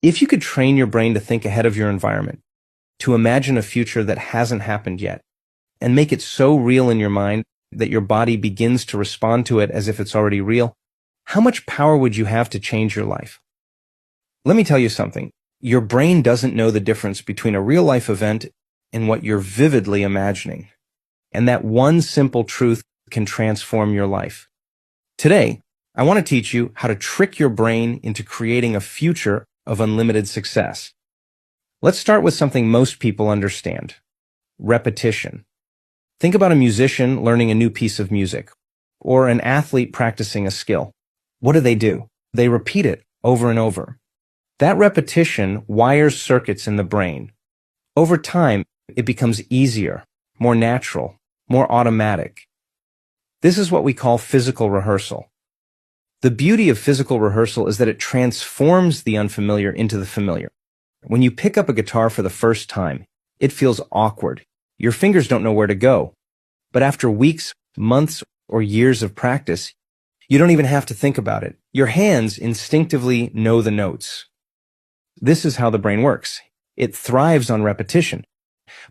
If you could train your brain to think ahead of your environment, to imagine a future that hasn't happened yet, and make it so real in your mind that your body begins to respond to it as if it's already real, how much power would you have to change your life? Let me tell you something. Your brain doesn't know the difference between a real-life event and what you're vividly imagining. And that one simple truth can transform your life. Today, I want to teach you how to trick your brain into creating a future of unlimited success. Let's start with something most people understand: repetition. Think about a musician learning a new piece of music, or an athlete practicing a skill. What do? They repeat it over and over. That repetition wires circuits in the brain. Over time, it becomes easier, more natural, more automatic. This is what we call physical rehearsal. The beauty of physical rehearsal is that it transforms the unfamiliar into the familiar. When you pick up a guitar for the first time, it feels awkward. Your fingers don't know where to go. But after weeks, months, or years of practice, you don't even have to think about it. Your hands instinctively know the notes. This is how the brain works. It thrives on repetition.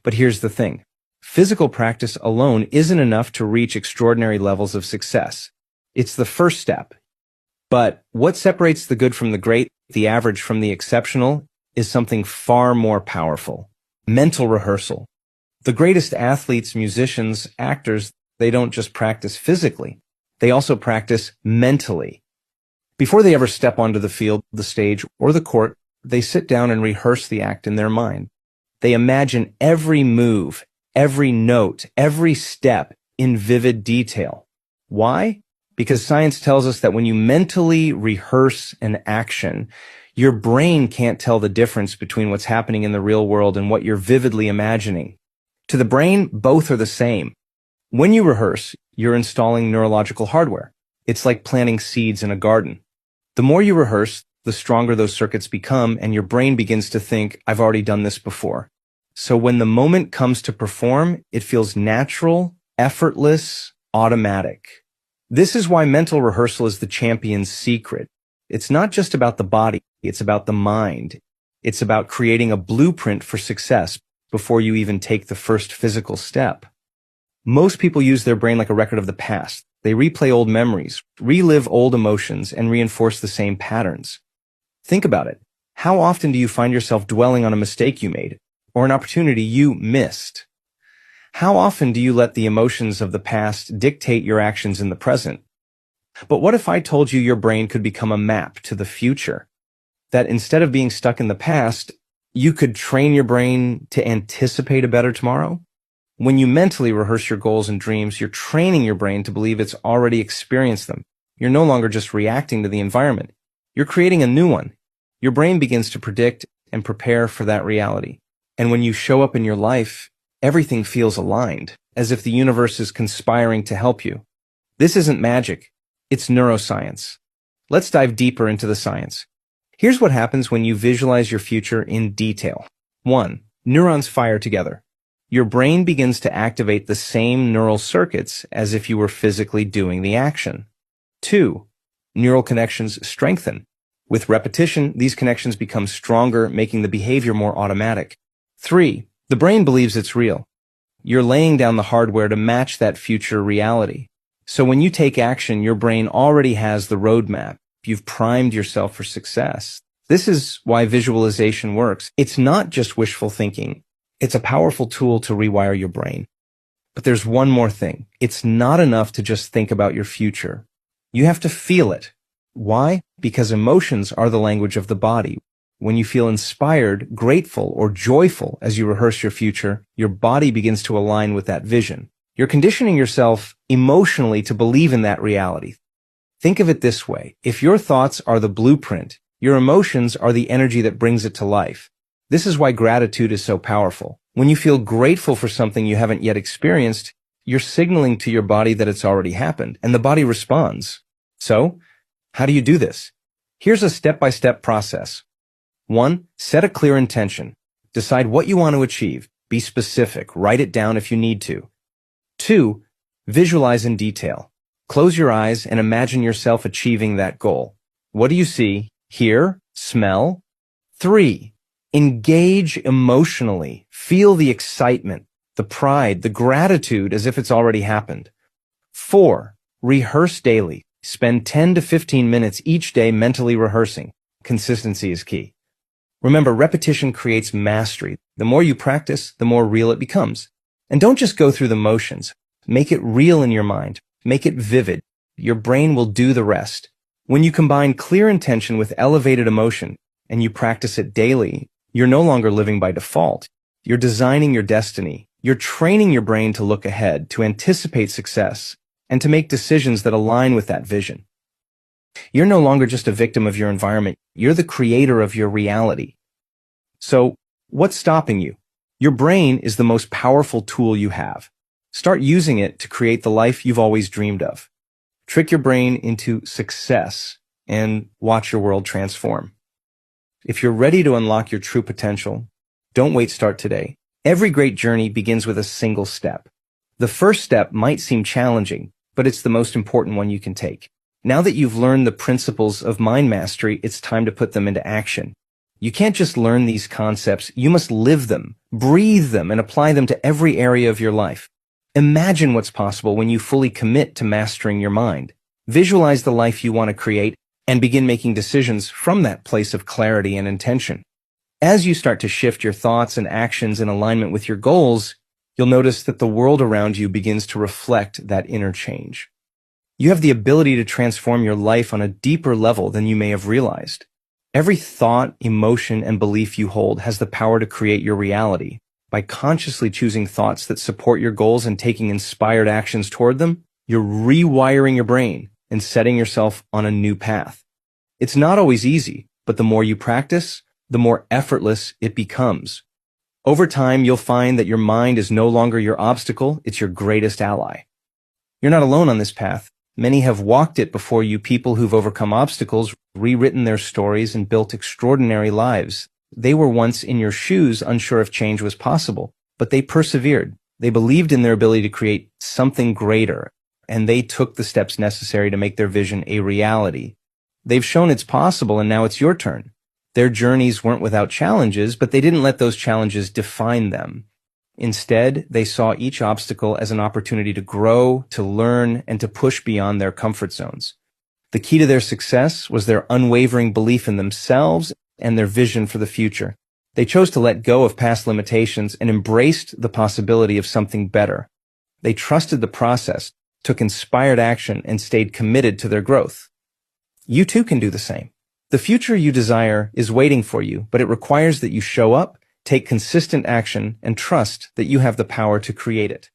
But here's the thing. Physical practice alone isn't enough to reach extraordinary levels of success. It's the first step. But what separates the good from the great, the average from the exceptional, is something far more powerful: mental rehearsal. The greatest athletes, musicians, actors, they don't just practice physically. They also practice mentally. Before they ever step onto the field, the stage, or the court, they sit down and rehearse the act in their mind. They imagine every move, every note, every step in vivid detail. Why? Because science tells us that when you mentally rehearse an action, your brain can't tell the difference between what's happening in the real world and what you're vividly imagining. To the brain, both are the same. When you rehearse, you're installing neurological hardware. It's like planting seeds in a garden. The more you rehearse, the stronger those circuits become, and your brain begins to think, I've already done this before. So when the moment comes to perform, it feels natural, effortless, automatic. This is why mental rehearsal is the champion's secret. It's not just about the body, it's about the mind. It's about creating a blueprint for success before you even take the first physical step. Most people use their brain like a record of the past. They replay old memories, relive old emotions, and reinforce the same patterns. Think about it. How often do you find yourself dwelling on a mistake you made, or an opportunity you missed? How often do you let the emotions of the past dictate your actions in the present? But what if I told you your brain could become a map to the future? That instead of being stuck in the past, you could train your brain to anticipate a better tomorrow? When you mentally rehearse your goals and dreams, you're training your brain to believe it's already experienced them. You're no longer just reacting to the environment. You're creating a new one. Your brain begins to predict and prepare for that reality. And when you show up in your life, everything feels aligned, as if the universe is conspiring to help you. This isn't magic. It's neuroscience. Let's dive deeper into the science. Here's what happens when you visualize your future in detail. 1. Neurons fire together. Your brain begins to activate the same neural circuits as if you were physically doing the action. 2. Neural connections strengthen. With repetition, these connections become stronger, making the behavior more automatic. 3. The brain believes it's real. You're laying down the hardware to match that future reality. So when you take action, your brain already has the roadmap. You've primed yourself for success. This is why visualization works. It's not just wishful thinking. It's a powerful tool to rewire your brain. But there's one more thing. It's not enough to just think about your future. You have to feel it. Why? Because emotions are the language of the body. When you feel inspired, grateful, or joyful as you rehearse your future, your body begins to align with that vision. You're conditioning yourself emotionally to believe in that reality. Think of it this way. If your thoughts are the blueprint, your emotions are the energy that brings it to life. This is why gratitude is so powerful. When you feel grateful for something you haven't yet experienced, you're signaling to your body that it's already happened, and the body responds. So, how do you do this? Here's a step-by-step process. 1. Set a clear intention. Decide what you want to achieve. Be specific. Write it down if you need to. 2. Visualize in detail. Close your eyes and imagine yourself achieving that goal. What do you see, hear, smell, 3. Engage emotionally. Feel the excitement, the pride, the gratitude as if it's already happened. 4. Rehearse daily. Spend 10 to 15 minutes each day mentally rehearsing. Consistency is key. Remember, repetition creates mastery. The more you practice, the more real it becomes. And don't just go through the motions. Make it real in your mind. Make it vivid. Your brain will do the rest. When you combine clear intention with elevated emotion, and you practice it daily, you're no longer living by default. You're designing your destiny. You're training your brain to look ahead, to anticipate success, and to make decisions that align with that vision. You're no longer just a victim of your environment. You're the creator of your reality. So, what's stopping you? Your brain is the most powerful tool you have. Start using it to create the life you've always dreamed of. Trick your brain into success and watch your world transform. If you're ready to unlock your true potential, don't wait, start today. Every great journey begins with a single step. The first step might seem challenging, but it's the most important one you can take. Now that you've learned the principles of mind mastery, it's time to put them into action. You can't just learn these concepts, you must live them, breathe them, and apply them to every area of your life. Imagine what's possible when you fully commit to mastering your mind. Visualize the life you want to create and begin making decisions from that place of clarity and intention. As you start to shift your thoughts and actions in alignment with your goals, you'll notice that the world around you begins to reflect that inner change. You have the ability to transform your life on a deeper level than you may have realized. Every thought, emotion, and belief you hold has the power to create your reality. By consciously choosing thoughts that support your goals and taking inspired actions toward them, you're rewiring your brain and setting yourself on a new path. It's not always easy, but the more you practice, the more effortless it becomes. Over time, you'll find that your mind is no longer your obstacle, it's your greatest ally. You're not alone on this path. Many have walked it before you, people who've overcome obstacles, rewritten their stories, and built extraordinary lives. They were once in your shoes, unsure if change was possible, but they persevered. They believed in their ability to create something greater, and they took the steps necessary to make their vision a reality. They've shown it's possible, and now it's your turn. Their journeys weren't without challenges, but they didn't let those challenges define them. Instead, they saw each obstacle as an opportunity to grow, to learn, and to push beyond their comfort zones. The key to their success was their unwavering belief in themselves and their vision for the future. They chose to let go of past limitations and embraced the possibility of something better. They trusted the process, took inspired action, and stayed committed to their growth. You too can do the same. The future you desire is waiting for you, but it requires that you show up, take consistent action, and trust that you have the power to create it.